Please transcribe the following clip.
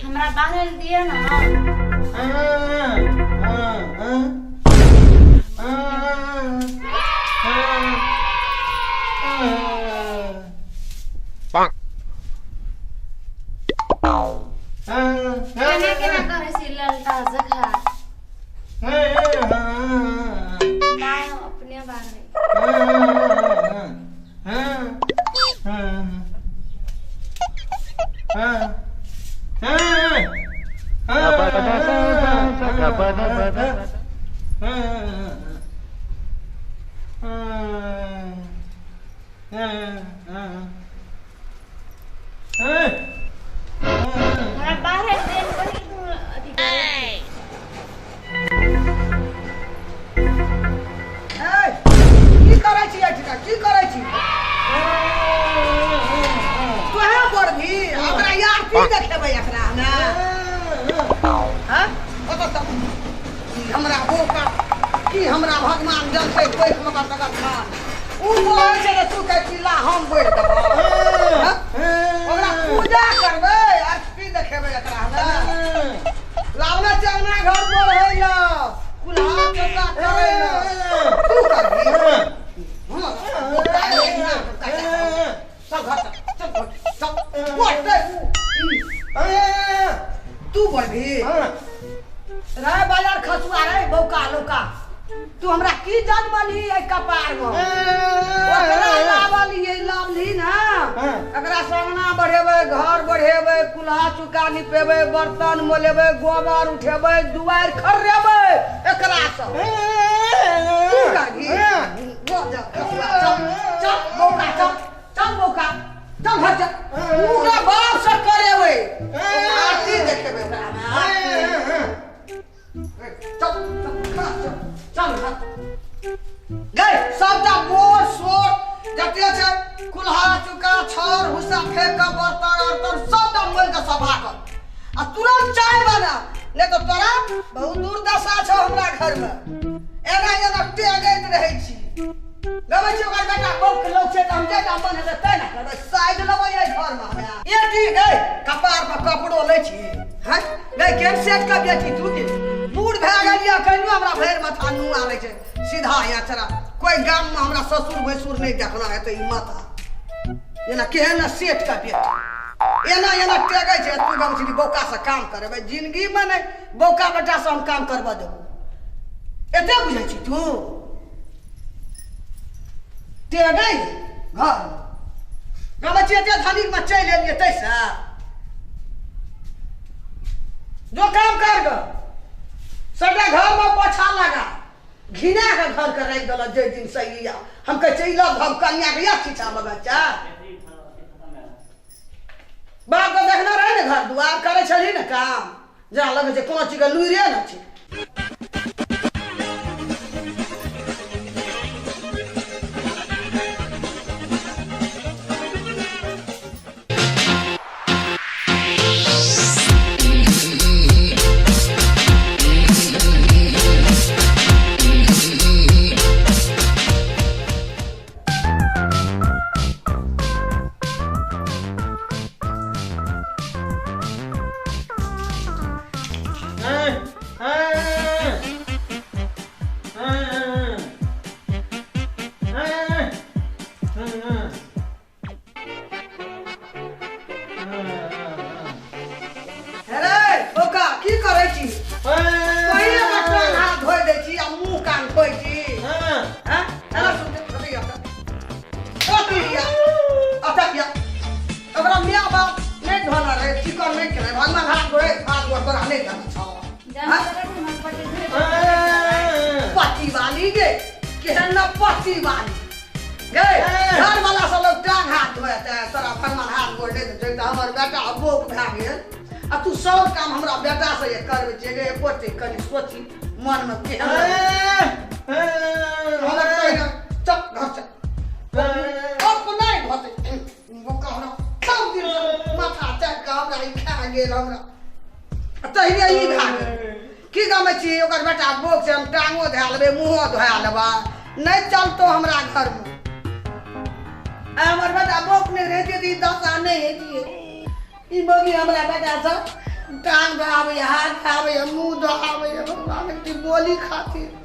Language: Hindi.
हमरा बांधल दिए ना। केना केना करे छी ललता जखा काय हम अपने बांध हमरा बाहर देन कहीं तू अथी की करै छी अठिका की करै छी तोहे पढ़बी हमरा यार की देखेबै एकरा ना हां ओत त हमरा बोका की हमरा भगवान जल से कोई मगर तक खान उ बोलै छै तू कह किला हम बोल देबो ओकरा पूजा करबै आ की देखेबै एकरा ना लावना चंगना घर पर होइला कुल्हा चौका करैला तू करबी तू बोलबी रे बाजार खसुआ रे बौका लौका तू हमरा की जानबली ए कपार में ओकरा लावली ना एकरा संगना बढ़ेबै घर बढ़ेबै कुल्हा चुका निपेबै बर्तन मोलेबै गोबर उठेबै दुआर खरेबै एकरा सब तू करबी चल बौका चल बौका चल घर चल पूरा बाप से करेबै आरती देखेबै चल गए सबटा मोर सोर जते छै कुल्हा चुका छर हुस्सा फेंक के बर्तन अर्तन सबटा मोल के सफा कर आ तुरंत चाय बना नहीं तो तोरा बहुत दुर्दशा छौ हमरा घर में एना एना टेगैत रहै छी गबै छी ओकर बेटा बौक लोग छै त हम जेटा मन हेतै तै ना करबै साइड लेबै ए घर में हमरा ए ठीक गए कपार पर कपड़ो लै छी हैं गए केन सेट का बेटी तू के बूढ़ भए गेलिया कहियो हमरा भैर माथा नू आबै छै सीधा यहाँ चला कोई गाम में हमरा ससुर भैसुर नहीं देखना है तो ई माथा एना केहन सेट का बेटी एना एना टेगै छै तू गाम छी बौका से काम करबै जिंदगी में नहीं बौका बेटा से हम काम करबा देबो एते बुझै छी तू टेगै घर गाम छी एते धनिक में चल एलिए तैसा जो काम कर ग सबटा घर में पोछा लगा घिना के घर के रख दल जे दिन सही हम कह चल हम कन्या के या शिक्षा में बच्चा बाप तो देखना रहे ना घर दुआर करे छली ना काम जहाँ लगे छै कोनो चीज के लुइरे ना छै तू सब काम हमरा बेटा से करबे छै गे एकोटे कनी सोची मन में के हमरा कहिना चल घर चल अब नहीं होते वो कहना सब दिन माथा चढ़ के हमरा ई खा गेल हमरा तहिने ई खा गेल की गामे छी ओकर बेटा बोक से हम टांगो धै लेबे मुंहो धोया लेबा नहीं चलतो हमरा घर में हमर बेटा बोक नहीं रहती थी दशा नहीं है ई बोगी हमरा बेटा सब टांग दबावे हाथ दबावे मुंह दबावे भगवान की बोली खातिर